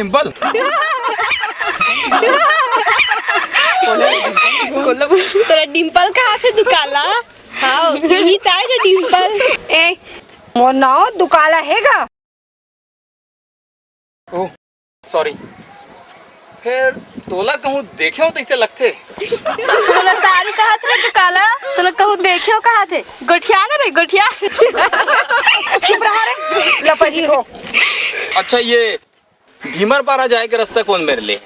डिंपल। तोरा डिंपल कहाँ थे दुकाला? हाँ यही ताय का डिंपल। ए मोर नाव दुकाला हैगा। Oh sorry. फिर तोला कहूँ देखे हो तो इसे लगते। तोला सारी कहाँ थे दुकाला? तोला कहूँ देखे हो कहाँ थे? गोठिया ना रे गोठिया। चुप रहा रे, लपरी हो। अच्छा ये भीमर पारा जाए के रास्ता कौन मेरे लिए?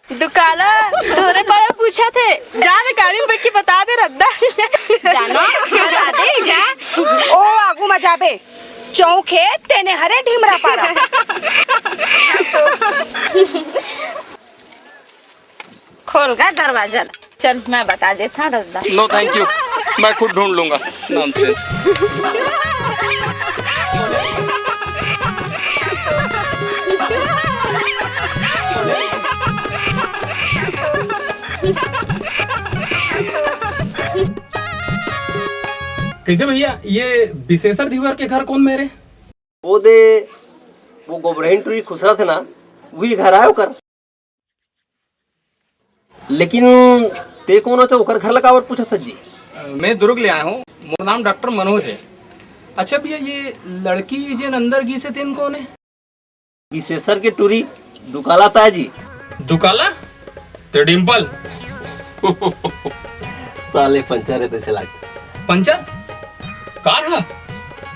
दुकाला तोरे पर पूछा थे, जाने गाड़ी में बैठ के बता दे रद्दा। जानो बता दे जा। ओ आगू में जाबे चौके तेने हरे ढीमरा पारा। खोल का दरवाजा। चल मैं बता देता रद्दा। नो थैंक यू, मैं खुद ढूंढ लूंगा। नॉनसेंस। कैसे भैया ये विशेषर धीवर के घर कौन मेरे? वो दे वो गोबरहीन टूरी खुसरा थे ना, वही घर आयो कर। लेकिन ते कौन अच्छा ओकर घर लगा और पूछा था जी? मैं दुर्ग ले आया हूँ, मेरा नाम डॉक्टर मनोज है। अच्छा भैया ये लड़की जो अंदर घी से तेन कौन है? विशेषर के टूरी दुकाला था जी। दुकाला? ते डिंपल। साले पंचर है तेरे लागे। पंचर? कार है?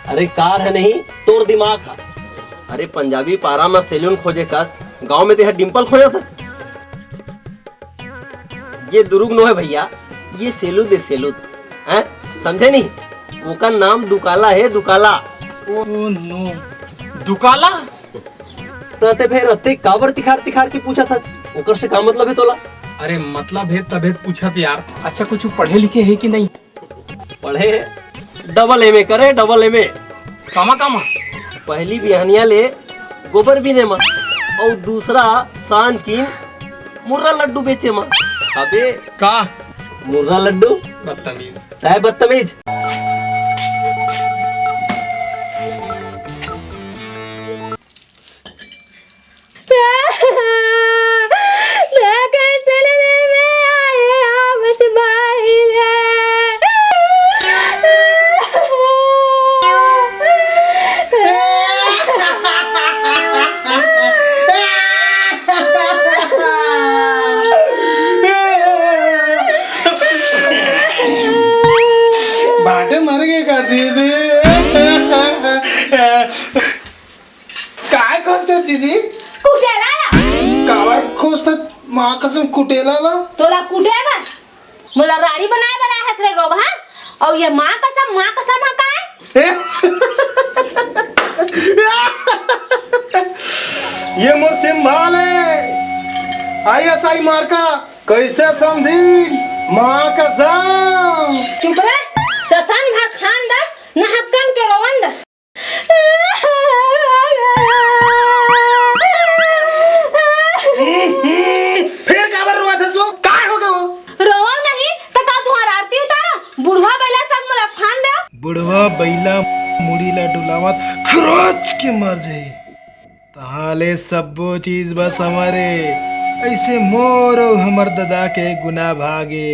अरे कार है नहीं, तोर दिमाग है। अरे पंजाबी पारा में सैलून खोजे कस, गांव में तेरा डिंपल खोजा था। ये दुर्ग नो है भैया, ये सेलू दे सेलू हैं, समझे नहीं? वो का नाम दुकाला है, दुकाला। Oh no, दुकाला? तो ते फिर अत्ते काबर तिखार तिखार के पूछा था, ओकर से का मतलब है तोला? अरे मतलब है तबेत पूछा था यार। अच्छा कुछ पढ़े लिखे है कि नहीं? पढ़े डबल एमए करे, डबल एमए। कामा कामा? पहली बिहानिया ले गोबर बीने मा और दूसरा सांझ की मुर्रा लड्डू बेचे मा। अबे का? मुर्रा लड्डू? बदतमीज। है बदतमीज। बाटे मर गए का दीदी। काय खोजते दीदी? कुटेला कावर खोजते? माँ कसम कुटेला ला। तोला कुटे बा मोला रानी बनाए बना है रे रोग। हां और ये मां कसम है का? ये मोर सिंभाल है, ISI मार्का। कैसे समझी? माँ कसम। चुप रह, ससान भात खान दस न हक्कन के रोवन दस। फिर काबर रोआ था सो? काय हो गया वो? रोवा नहीं तो का तुम्हारा आरती उतारा? बुढ़वा बैला सब मोला फान दे। बुढ़वा बैला मुड़ी ला डुलावत खरोच के मर जाए। ताले सबो चीज बस हमारे, ऐसे मोर हमर दादा के गुना भागे,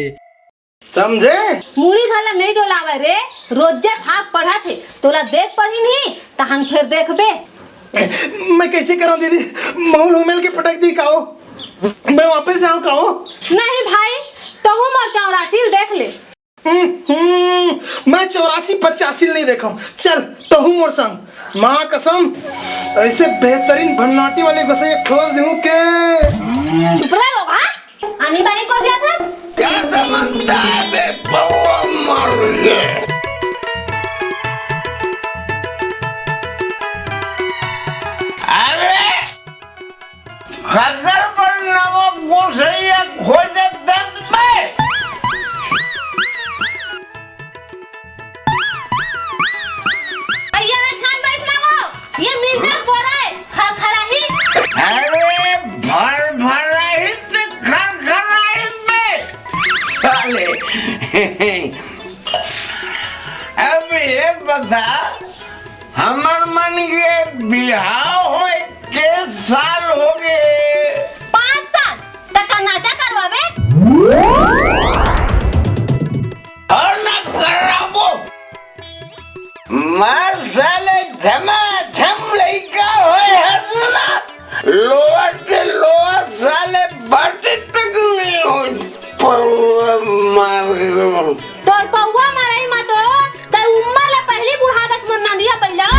समझे? मुड़ी भला नहीं डोलावे रे, रोजे भाग पढ़ा थे। तोला देख पढ़ी नहीं तहन फिर देखबे। मैं कैसे करूं दीदी? महल उमेल के पटक दी काओ, मैं वापस जाऊं काओ? नहीं भाई तहु मोर 84 देख ले। मैं 84-85 नहीं देखा। चल तहु मोर संग। माँ कसम ऐसे बेहतरीन भन्नाटी वाले गसैया खोज दूं के। चुप रह रोग। हां आनी बानी कर दिया था। क्या समझता है बे बउआ मर गए। अरे खतर पर नमक गोसैया खोजे दर्द में। भैया मैं छान बैठना हो, ये मिर्जापुर है खरखराही। अरे भर भराही से खरखराही में साले। अब ये बता हमर मन के बिहाव हो के साल हो गए? 5 साल तक का नाचा करवावे। और न कराबो। मैं साले झमाझम लइका होए हसना। लोअर से लोअर साले बाटे तक नहीं हो। पौवा मार गयो। तोर पौवा मारई मत हो, त उम्मा ले पहली बुढ़ा दस मन ना दिया पहिला।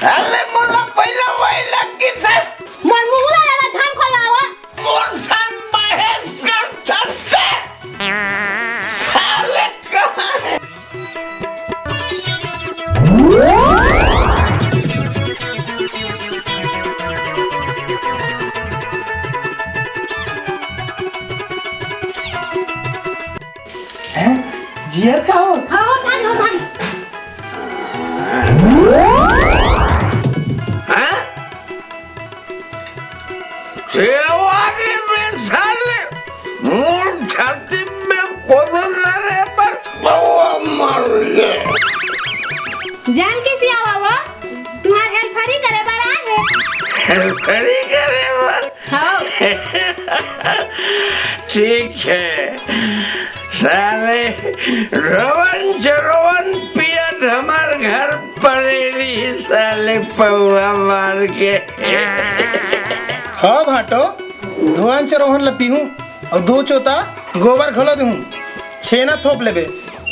अरे मोला पहला वही लगी से। मोर मुंह ला ला झाम खोलावा। मोर सन बहस कर सकते। साले कहाँ है? जियर का हो हां सारी हो सारी। हाँ? सेवागी में साले मोर छाती में कोदर पर पौवा मार गए। जान कैसी आवा वो? तुम्हार हेल्परी करे बार आए है। खड़ी करे वर। हां ठीक है साले रोवन पियत हमार घर पड़ेली साले पौवा मार के। हाँ भाटो धुआं चरोहन लपी हूँ और 2 चोता गोबर घोलो दूँ छेना थोप लेबे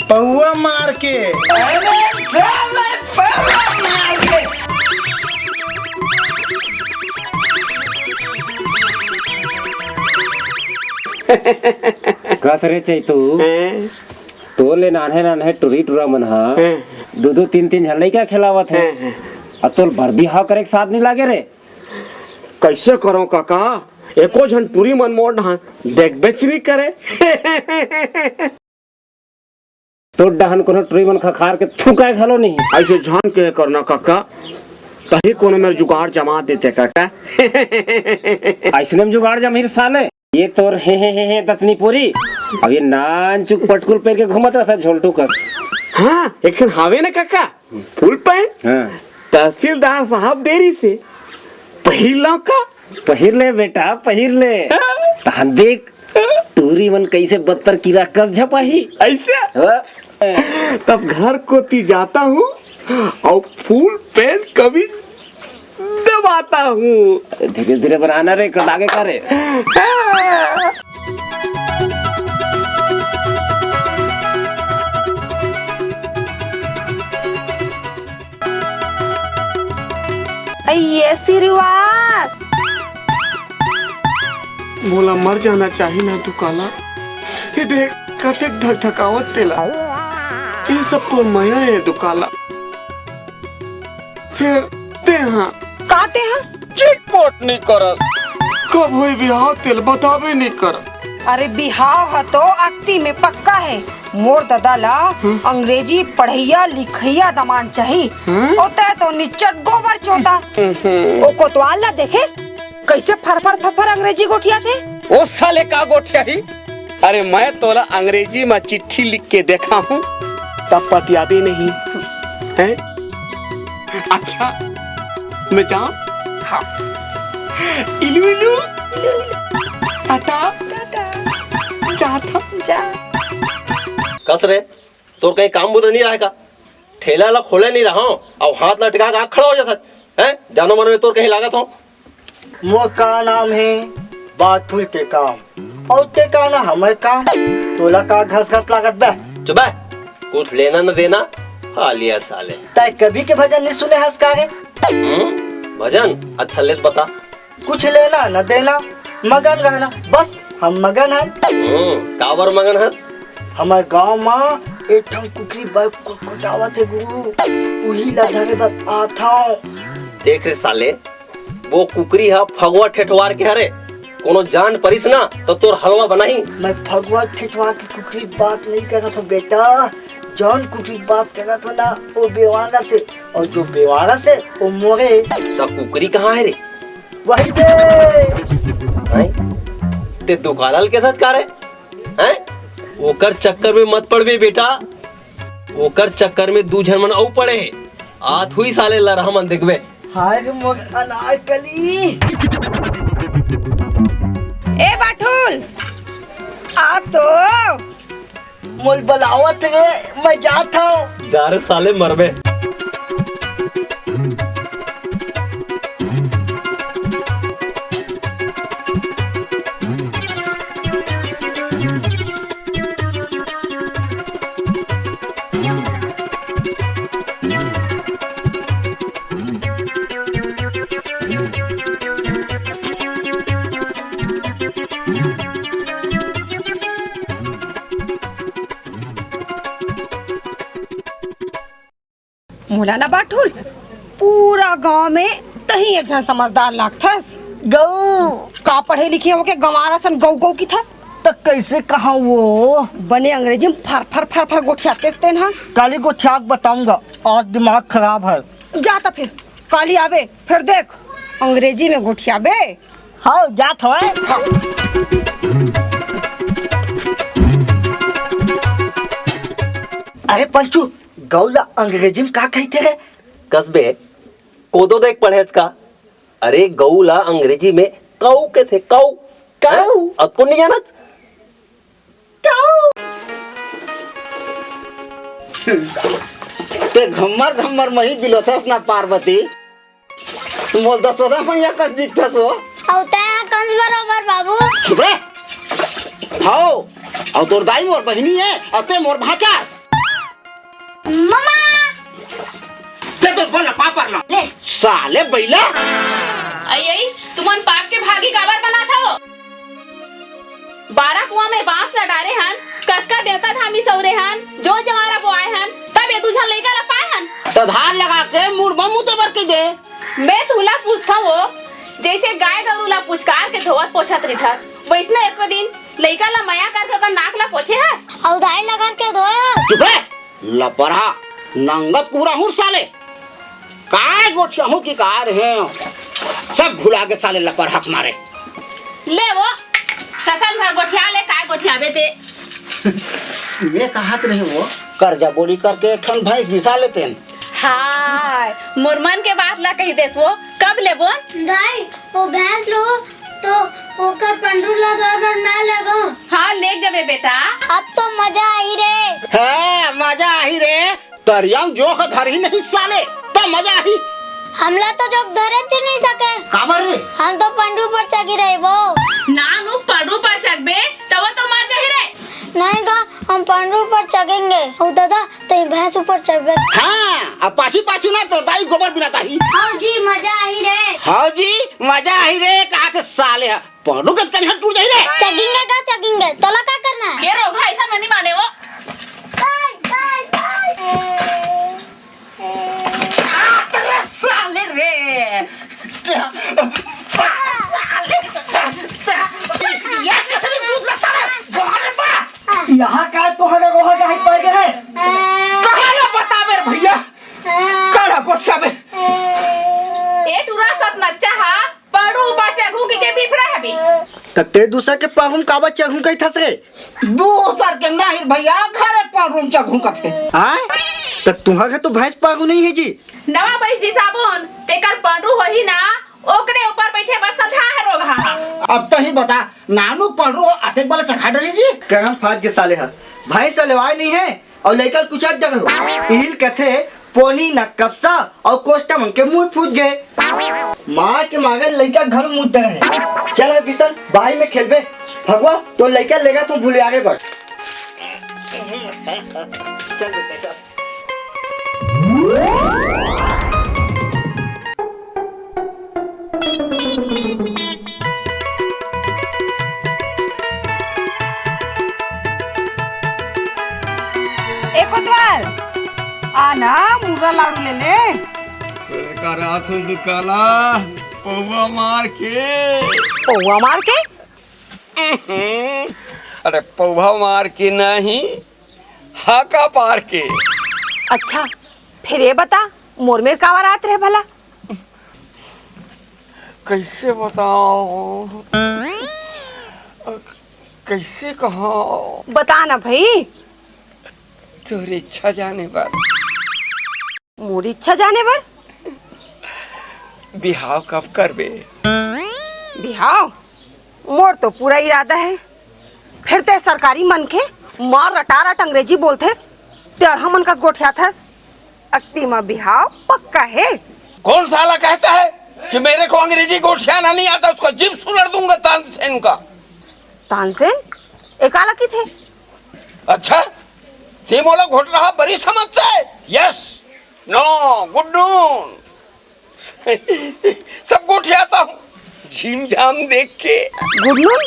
पौवा मार के। अरे साले पौवा मार के। कस रे चैतू तो ले नान्हे नान्हे टुरी टुरा मन हा 2-2 3-3 झन लइका खिलावत है और तोल भर बिहाव करे के साथ नहीं लागे रे। कैसे करो काका एको झन टूरी मन मोड़ ना देख बेच भी करे। तो डहन कोनो टुरी मन खखार के थूकाए घलो नहीं। ऐसे झान के करना काका तही कोनो मेरे जुगाड़ जमा देते काका। ऐसने में जुगाड़ जमीर साले ये तोर हे दतनी पूरी अब ये नान चुक पटकुल पेर के घूमत रहता झोलटू कर। हाँ एक हावे ना काका फुल पैंट हाँ तहसीलदार साहब देरी से पहिला का पहिर ले बेटा पहिर ले। तहन देख टूरी मन कैसे बदतर कीड़ा कस झपाही ऐसे हाँ। तब घर को ती जाता हूँ और फुल पैंट कभी दबाता हूँ। धीरे धीरे बनाना रे आगे का रे। ये सिरवास बोला मर जाना चाहिए ना तू काला। ये देख कतेक धक धकावत तेला ये सब तो माया है तू काला। फिर ते हाँ काते हैं। चिटपोट नहीं करत कब हुई बिहाव तेल बतावे नहीं कर। अरे बिहाव है तो अक्ति में पक्का है। मोर ददाला अंग्रेजी पढ़ैया लिखैया दमान चाहिए। ओते तो निच्चट गोबर चोता। ओ कोतवाल देखे कैसे फर अंग्रेजी गोठिया थे। ओ साले का गोठिया ही। अरे मैं तोला अंग्रेजी में चिट्ठी लिख के देखा हूँ तब पतिया भी नहीं है। अच्छा मैं जाऊँ। हाँ इलू इलू टाटा चाहता जा कस रे तोर कहीं काम बुध नहीं रहेगा ठेला ला खोले नहीं रहा और हाथ लटका के खड़ा हो जाता है जानो मन में तोर कहीं लागत हो। मोर का नाम है बाथुल के काम और ते का ना हमारे काम तोला का घस घस लागत बे। चुप है कुछ लेना न देना हालिया साले। तय कभी के भजन नहीं सुने हंस का भजन अच्छा ले बता। कुछ लेना न देना मगन रहना बस हम मगन है। कावर मगन हंस हमारे गांव में एक ठम कुकरी बाइक कुटावत है गुरु वही ला धरे बात आता हूँ। देख रे साले वो कुकरी हा फगवा ठेठवार के हरे कोनो जान परिस ना तो तोर हलवा बनाही। मैं भगवा ठेठवा की कुकरी बात नहीं कर रहा था बेटा। जौन कुकरी बात कर रहा था ना वो बेवागा से और जो बेवागा से वो मोरे। तब कुकरी कहाँ है रे? वही पे ते दुकालाल के साथ कार है ओकर चक्कर में मत पड़ बे बेटा। ओकर चक्कर में दू झन मन औ पड़े है आत हुई साले लरहा मन देखबे। हाय रे मोर अनाज कली। ए बाठुल आ तो मोर बलावत रे, मैं जात हूँ। जा रे साले मरबे। मौलाना बाठुल पूरा गांव में तही एक जन समझदार लागथस। गऊ का पढ़े लिखे होके गंवारा सन गौ गौ की थस। तो कैसे कहा वो? बने अंग्रेजी में फर फर फर फर गोठियाते तेन हा। काली को छाक बताऊंगा, आज दिमाग खराब है। जाता फिर काली आवे फिर देख अंग्रेजी में गोठियाबे। हाँ जात हो। अरे पंचू गौला अंग्रेजी में का कहते हैं? कसबे कोदो देख पढ़ेच का। अरे गौला अंग्रेजी में कौ के थे, कौ कौ। अब तो नहीं जानत ते घम्मर घम्मर मही बिलोथस ना पार्वती। तुम बोल दसोदा मैया कस दिखतस वो। औता कंस बरोबर बाबू। चुप रे। हाओ और तोर दाई मोर बहिनी है और ते मोर भाचास। मम्मा ते तो बोल पापर ला ले साले बैला। आई तुमन पाप के भागी काबर बना था वो? 12 कुआं में बांस लडारे हन, कतका देवता धामी सौरे हन, जो जमारा बोआए हन, तब ये दूझन लइका ला पाए हन। तो धार लगा के मुड़मा मुँह ते बर के दे। मैं तुला पूछता वो जैसे गाय गरु ला पुचकार के धोवत पोछत रहिथस, वैसने एक दिन लइका ला मया करके ओकर नाक ला पोछे हस और धाई लगा के धोया। चुप रे लपरहा नंगत पूरा हूँ साले। काय गोठिया हूँ की कार है सब भुला के साले लपरहा मारे। ले वो ससन भर गोठिया ले काय गोठियाबे ते। मैं कहत रहे वो कर्जा बोली करके एक ठन भैंस बिसा लेते हैं। हाय मुरमन के बात ला कही देस वो कब ले बोल दाई वो भैंस लो तो ओकर पंडू ला दरबार ना लगो। हाँ ले जबे बेटा। अब तो मजा आई रे। है मजा आई रे। तरियम जो धर ही नहीं साले तो मजा आई। हमला तो जब धरे च नहीं सके। काबर रे? हम तो पंडू पर चगी रहे वो। नानू पंडू पर चगबे तब तो मर जाही रे। नहीं गा हम पंडू पर चगेंगे। ओ दादा ते भैंस ऊपर चढ़बे। हाँ अब पाछी पाछी ना तो दाई गोबर बिनाता ही। हाँ जी मजा आई रे। हाँ जी मजा आई रे। कहा के साले है पंडू के कहीं टूट जाई रे। चगेंगे का चगेंगे तोला का करना है? ये रोग है ऐसा नहीं माने वो। साले रे यहाँ का तोहरे गोहा का हाथ पड़ गए कहाँ ना बता मेरे भैया कड़ा गोठिया में ए टूरा सत नच्चा हा पड़ू ऊपर से घू के बिफड़ा है बी। तते दूसरा के पाहुम काबा चघू कई थस रे। दूसर के नहीं भैया घरे पाहुम चघू कथे। हां त तुहा के तो भैंस पागु नहीं है जी। नवा पैसी साबुन तेकर पंडू होही ना ओकरे ऊपर बैठे बर सधा है रोग हा। अब तो ही बता नानू पढ़ो अटेक वाला चखा डली जी कहम फाट के साले हाथ भैंस लेवाय नहीं है और लइका कुछ जगह इल कथे पोनी न कपसा और कोष्टा मन के मुंह फूट गए। माँ के मांगे लइका घर मुंह डर है। चल रे बिसन भाई में खेलबे भगवा तो लइका लेगा तू भूले आगे बढ़। चल बेटा कोतवाल आना मुर्गा लाडू ले ले। कराथु दुकाला पौवा मार के। पौवा मार के? अरे पौवा मार के नहीं हाका पार के। अच्छा फिर ये बता मोर में कावा रात रहे भला। कैसे बताओ कैसे कहा बता ना भाई। तोरी इच्छा जाने पर। मोरी इच्छा जाने पर बिहाव कब करबे? बिहाव मोर तो पूरा इरादा है। फिर ते सरकारी मन के मार रटारट अंग्रेजी बोलथे तेरह मन का गोठिया था। अक्ति में बिहाव पक्का है। कौन साला कहता है कि मेरे को अंग्रेजी गोठियाना नहीं आता? उसको जिम सुलड़ दूंगा तानसेन का। तानसेन एकाला की थे? अच्छा ते मोला घोट रहा बड़ी समझता है। यस नो गुड नून सब गोठियाता हूँ झीम झाम देख के। गुडनून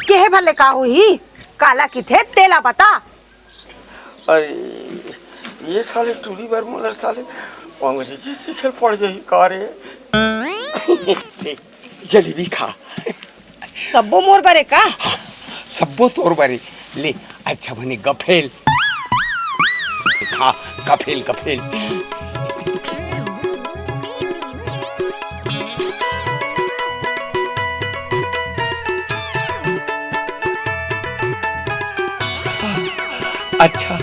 के भले का हुई काला की थे तेला बता। अरे ये साले टूरी बार मोला साले अंग्रेजी सीखे पड़ जाई का रे। जलेबी खा। सबो मोर बरे का? सबो तोर बारे ले। अच्छा बने गफेल खा। गफेल गफेल अच्छा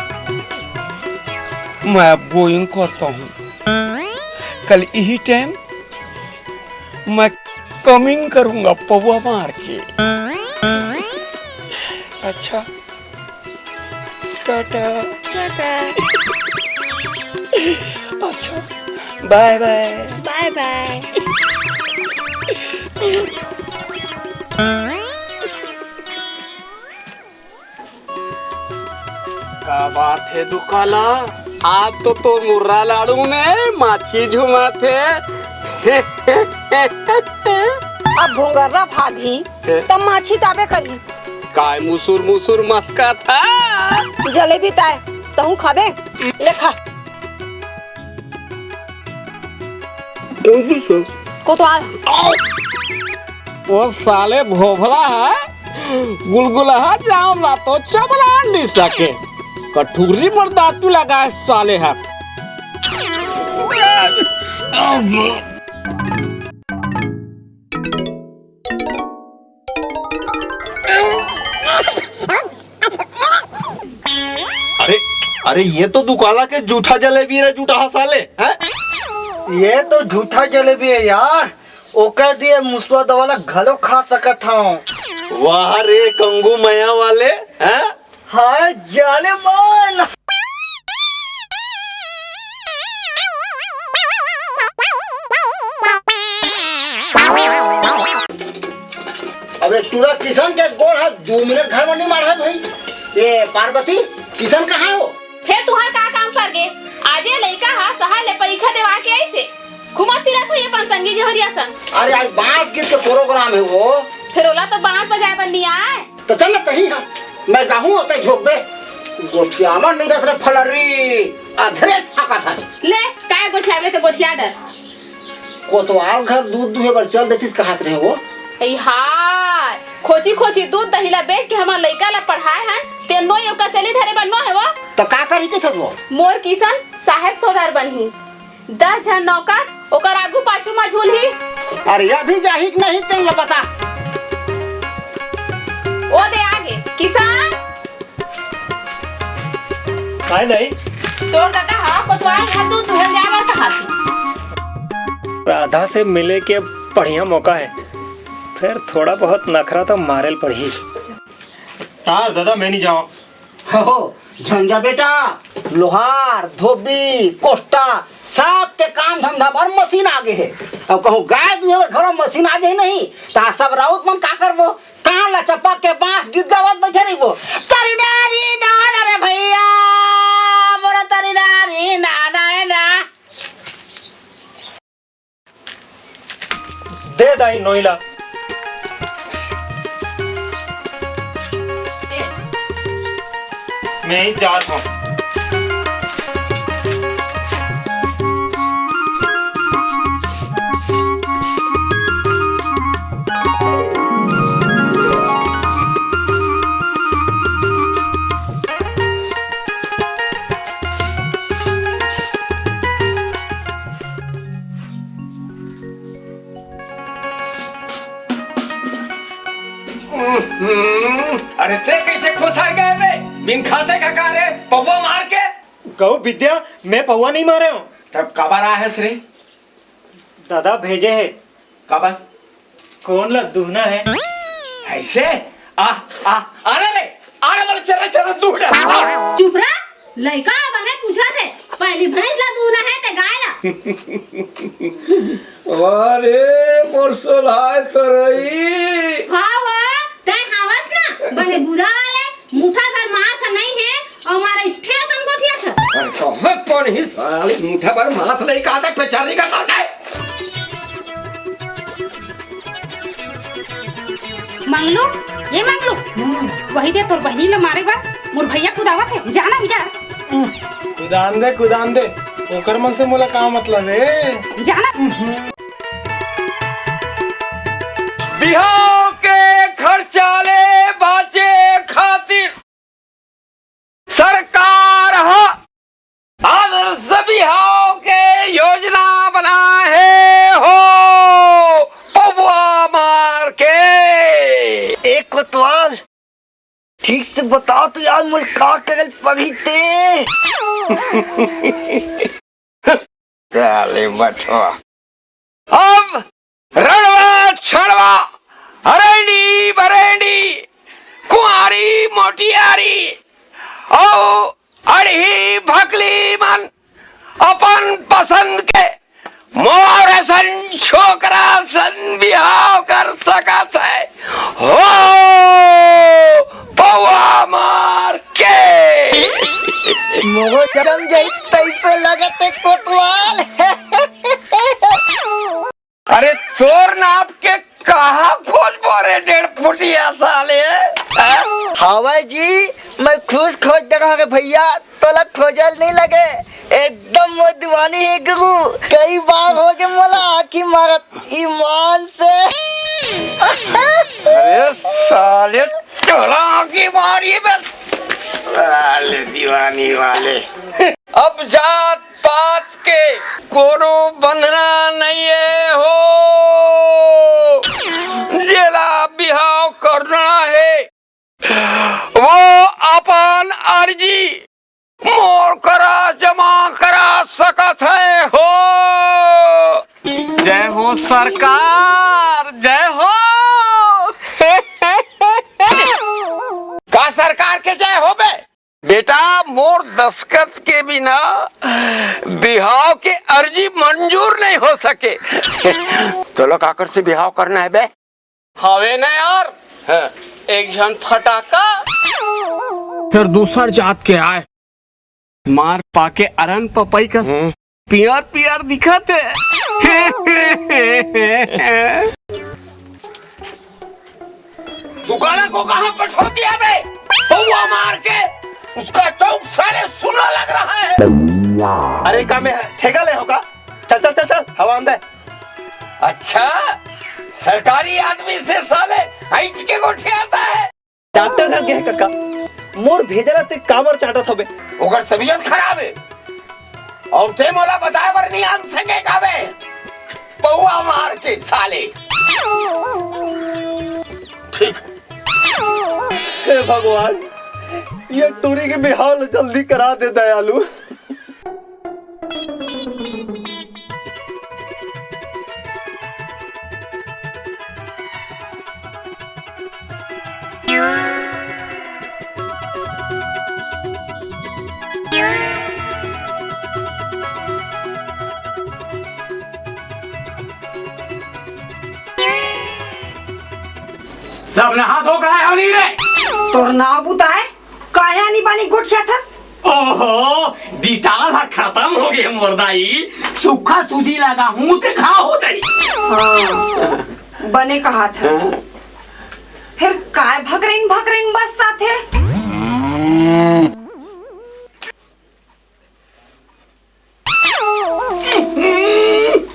मैं बोइंग करता हूँ। कल यही टाइम मैं कमिंग करूंगा पौवा मार के। अच्छा टाटा टाटा। अच्छा बाय बाय बाय बाय। का बात है दुकाला? आज तो मुर्रा लाड़ू में माछी झुमा थे। अब भोंगर्रा भागी तब माछी ताबे करी। काय मुसुर मुसुर मस्का था। जलेबी ताए तहु खाबे ले खा। को तो आ वो साले भोभला है गुलगुला जाम ला तो चबला नहीं सके। कटोरी पर दातू लगा है साले है। अरे ये तो दुकाला के जूठा जलेबी रे जूठा साले हैं? ये तो झूठा जलेबी है यार। ओकर दिए मुसवा दवाला घलो खा सकत हूँ। वाह रे कंगू मया वाले हैं? हाय जालिमान। अबे तुरा किशन के गोड़ हाथ 2 मिनट घर में नहीं मारा है भाई। ये पार्वती किशन कहाँ हो? फिर तुहार का काम कर गे? आजे लइका हा शहर ले परीक्षा देवा के आई से घुमा फिरत हो ये पंसंगी जहरिया संग। अरे आज बांस गीत के प्रोग्राम है वो। फिर ओला तो बांस बजाए पर नहीं आए। तो चल ना तही हां मैं गाहूं होते झोक बे। गोठियामा नहीं दस रे फलरी अधरे फाका था। ले काय गोठियावे तो गोठिया डर। कोतवाल घर दूध दुहे बर चल देतिस कहत रहे वो। ए हाय खोची खोची दूध दहीला बेच के हमार लइका ला पढ़ाए हन ते नो यो कसली धरे बन्नो है वो। तो का करी के थदो? मोर किशन साहेब सौदार बनही 10 जन नौकर ओकर आगू पाछू में झूलही। अरे अभी जाही नहीं तेन ल पता। ओ दे आगे किसान काय नहीं तोर दादा हा कोतवाल घर दूध दुहन जावर कहा। राधा से मिले के बढ़िया मौका है। फिर थोड़ा बहुत नखरा तो मारेल पड़ी। तार दादा मैं नहीं जाऊँ। हो झंझा बेटा लोहार धोबी कोष्टा सब के काम धंधा पर मशीन आगे है। अब कहूँ गाय दुहे घर में मशीन आ जाए नहीं ता सब राउत मन का करबो? कान ला चपक के बांस गीत गावत बैठे रहिबो। तरी नारी नाना रे भैया बोला तरी नारी नाना ना। दे दाई नोइला। मैं ही जात हूँ। अरे ते कैसे खुसर गए बे? बिन खासे का कार है पौवा मार के। कहू विद्या मैं पहुआ नहीं मारे हूँ। तब कबर आया है रे? दादा भेजे है। काबा कौन ला दूना है? ऐसे आ आ अरे रे अरे वाले चल चल दूध चुप रहा, लड़का बने पूछा थे पहली भैंस ला दूना है ते गाय ला। अरे परसोलाय करई हाँ तय हवस ना बने गुदा वाले मुठा भर मांस नहीं है और हमारा स्टेशन गोठिया था। अरे कहाँ कौन ही साले मुठा भर मांस नहीं खाता बेचारी का करता है। मंगलू ये मंगलू वही दे तोर बहनी ले मारे बा मोर भैया कुदावत है जाना बेटा कुदान दे ओकर मन से मोला का मतलब है जाना। बिहाव के खर्चाले बाचे खातिर सरकार आदर्श बिहाव के योजना बना है हो पौवा मार के। एक कोतवाल ठीक से बताओ तो यार मुझे का करल पड़ी ते। साले बटवा अब रणवा छड़वा हरेंडी बरेंडी कुंवारी मोटियारी ओ अड़ही भकली मन अपन पसंद के मोर सन छोकरा सन बिहाव कर सकत है हो पौवा मार के। मोगो जम जाई तैसे लगते कोतवाल। अरे चोर नाप के कहा खोज बोरे 1.5 फुटिया साले। हवा जी मैं खुश खोज जगह के भैया तोला खोजल नहीं लगे एकदम वो दीवानी है गुरु कई बार हो गए मोला आखी मारत ईमान से। अरे साले चोरा की मारी बस साले दीवानी वाले। अब जात पात के कोनो बंधना नहीं है हो जेला बिहाव करना है वो अपन अर्जी मोर करा जमा करा सकत है हो। जय हो सरकार जय हो। का सरकार के जय हो बे बेटा मोर दस्खत के बिना बिहाव के अर्जी मंजूर नहीं हो सके। तो लोग आकर से बिहाव करना है बे हवे ना यार। एक जन फटाका फिर दूसर जात के आए मार पाके अरन पपई का पियर पियर दिखत है। दुकाना को कहाँ पठो दिया बे पौवा मार के उसका चौक सारे सुना लग रहा है। अरे का में ठेका ले होगा चल चल चल चल हवा अंदर। अच्छा सरकारी आदमी से साले हाइट के गोठे आता है। डॉक्टर घर गए काका मोर भेजला ते काबर चाटत हबे ओकर तबीयत खराब है और ते मोला बताए पर नहीं आन सके काबे पौवा मार के साले। ठीक हे भगवान ये टूरी के बिहाव जल्दी करा दे दयालु। सब नहा धो गए हो नहीं रे। तोर नाव बुताए काया नहीं बानी गुटछा थस। ओहो डिटाल हा खत्म हो गए मुर्दाई सूखा सूजी लगा हूँ ते घा हो जाई। हाँ, बने कहा था फिर काय भगरेन बस साथे।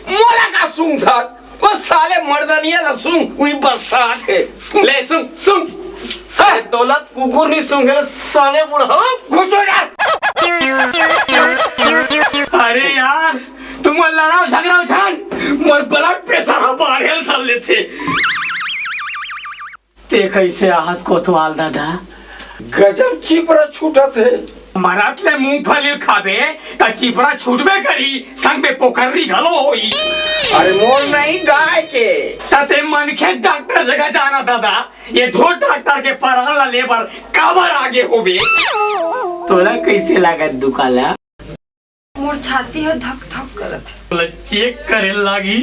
मोला का सुन था वो साले मर्दानिया ना सुन वही बरसात है। ले सुन सुन अरे दौलत कुकुर नहीं सुन साले बुढ़ा घुसो यार। अरे यार तुम लड़ाओ झगड़ाओ छान मोर ब्लड प्रेशर बढ़े चल लेते ते कैसे आहस कोतवाल दादा गजब चिपरा छूटा थे मराठ ले मूंगफली खाबे त चिपड़ा छूटबे करी संग में पोखरी घलो होई। अरे मोर नहीं गाय के तते मन के डॉक्टर जगह जाना दादा ये दो डॉक्टर के पराला लेबर काबर आगे होबे। तोला कैसे लागत दुकाला? मोर छाती है धक धक करत है। तोला चेक करे लागी।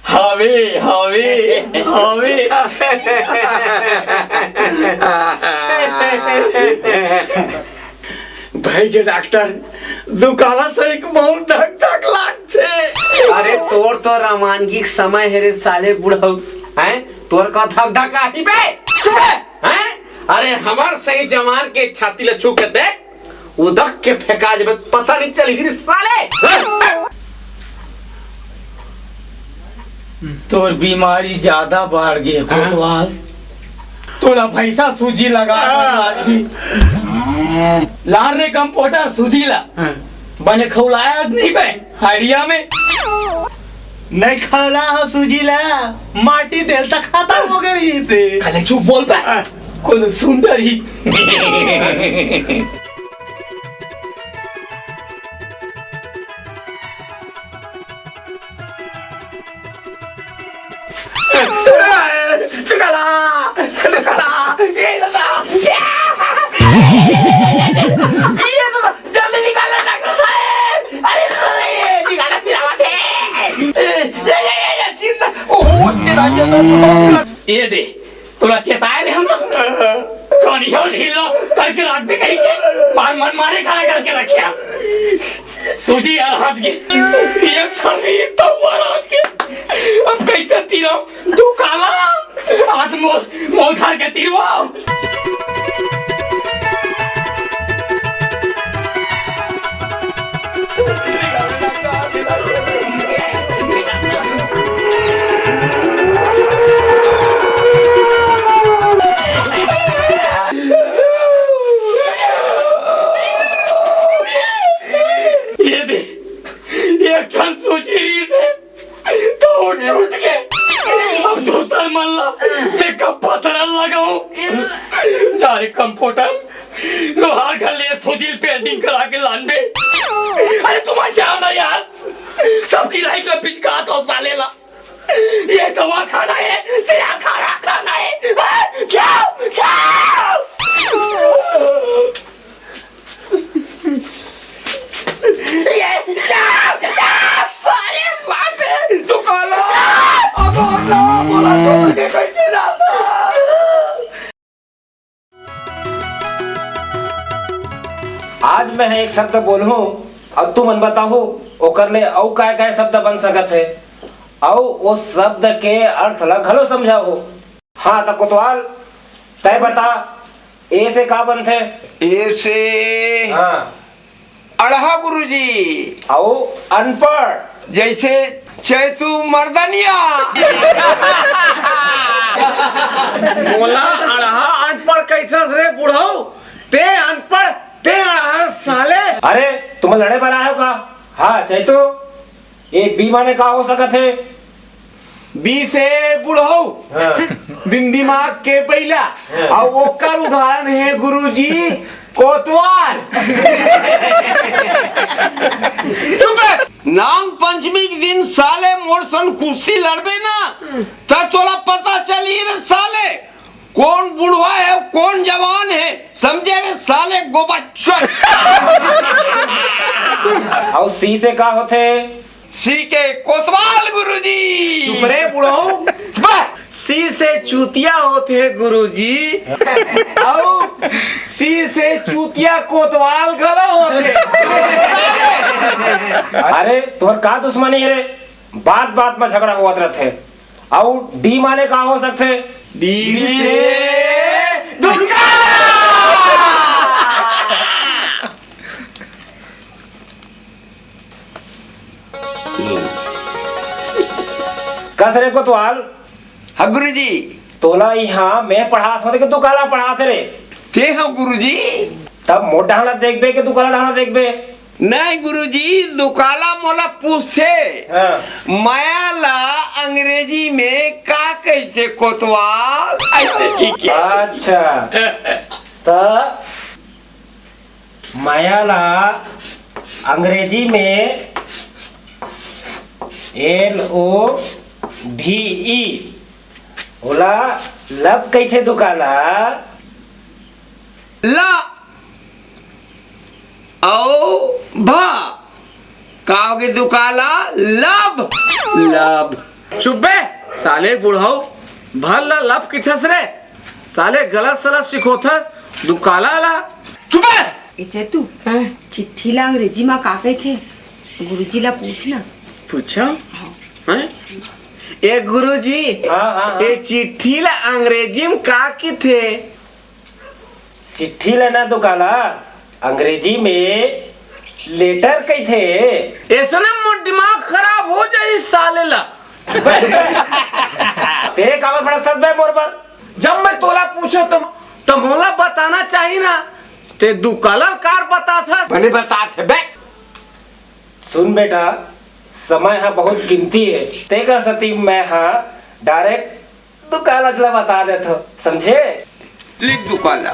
हवे हवे हवे भाई के डॉक्टर दुकाला से एक बहुत धक धक लागते। अरे तोर तो रामायणिक समय है रे साले बुढ़ऊ हैं तोर का धक धक आही बे हैं। अरे हमार सही जवान के छाती ले छू के देख उदक के फेंका जब पता नहीं चली रे साले। तोर बीमारी ज्यादा बढ़ गई कोतवाल। तोला पैसा सूजी लगा लार रे कंप्यूटर सूजी ला बने खौलाया नहीं बे हाड़िया में नहीं खाला हो सूजीला माटी देल तक खाता हो गई से। कले चुप बोल बे कौन सुंदरी। जल्दी निकालो डॉक्टर साहब। अरे निकालो पिरावत है। ये दे तोला चेताए रहे हम कहानी हो ढीलो करके रात में कहीं के मार मन मारे खड़ा करके रखिया सूजी यार हाथ के एक छाती तो महाराज के अब कैसे तीरो तू काला आठ मोल मोल खार के तीरवाओ। ये दे एक क्षण सोची से तो टूट के अब दूसरा मल्ला मैं कब पत्थर लगाऊं जा रे कंप्यूटर लोहार घर ले सोचिल पेंटिंग करा के लान में। अरे तुम्हारा जाओ ना यार सबकी लाइट में पिचका तो साले ला ये दवा खाना है सिया खाना है जाओ जाओ। ये जाओ जाओ साले मार तू काला अब ना बोला तो के कैसे रहता। आज मैं एक शब्द बोलूं अब तू मन बताहो ओकर ले औ काय शब्द बन सकत है औ वो शब्द के अर्थ ला घलो समझाओ। हाँ तो कोतवाल तय बता ए से का बनथे? ए से हाँ अड़हा गुरुजी औ अनपढ़ जैसे चैतु मर्दनिया। बोला अड़हा अनपढ़ कैसा रे बुढ़ऊ ते अनपढ़ ते अड़हा साले। अरे तुम लड़े बना हो का? हाँ चैतु ये बी माने का हो सकत है? बी से बुढ़ऊ दिन दिमाग के पहला और ओकर उदाहरण है गुरुजी कोतवाल। नाम पंचमी के दिन साले मोरसन कुर्सी लड़बे ना तब तोला पता चली रे साले कौन बुढ़वा है कौन जवान है समझे रे साले गोबच्चन। और सी से का होते? सी के कोतवाल गुरुजी। चुप रे बुढ़ऊ सी से चूतिया होते हैं गुरुजी और सी से चूतिया कोतवाल गला होते। अरे तोहर का दुश्मनी है रे? बात बात में झगड़ा हुआ रहते। और डी माने का हो सकते? डी से दुर्गा। कसरे कोतवाल हाँ गुरुजी तोला यहाँ मैं पढ़ा था कि तू काला पढ़ा थे रे ते हो गुरुजी तब मोट ढाला देखबे कि तू काला ढाला देखबे नहीं गुरुजी दुकाला मोला पूछे हाँ। मायाला अंग्रेजी में का कहते कोतवाल ऐसे की क्या अच्छा तो मायाला अंग्रेजी में LOVE होला लब कैसे दुकाला ला ओ भा काओगे दुकाला लब लब चुप बे साले बुढ़ाऊ भल ला लब किथस रे साले गलत सलत सिखोथस दुकाला ला चुप बे इचे तू चिट्ठी ला अंग्रेजी में का थे गुरुजी ला पूछना पूछो हैं ए गुरुजी ये चिट्ठी ला अंग्रेजी में का की थे चिट्ठी लेना दुकाला अंग्रेजी में लेटर कही थे ऐसा ना मोर दिमाग खराब हो जाए साले ला ते काबर फड़कत बे मोर पर जब मैं तोला पूछो तो मोला बताना चाहिए ना ते दुकाला कार बता था मैंने बता थे बे सुन बेटा समय है बहुत कीमती है ते कर सती मैं हाँ डायरेक्ट दुकाला चला बता देता समझे लिख दुकाला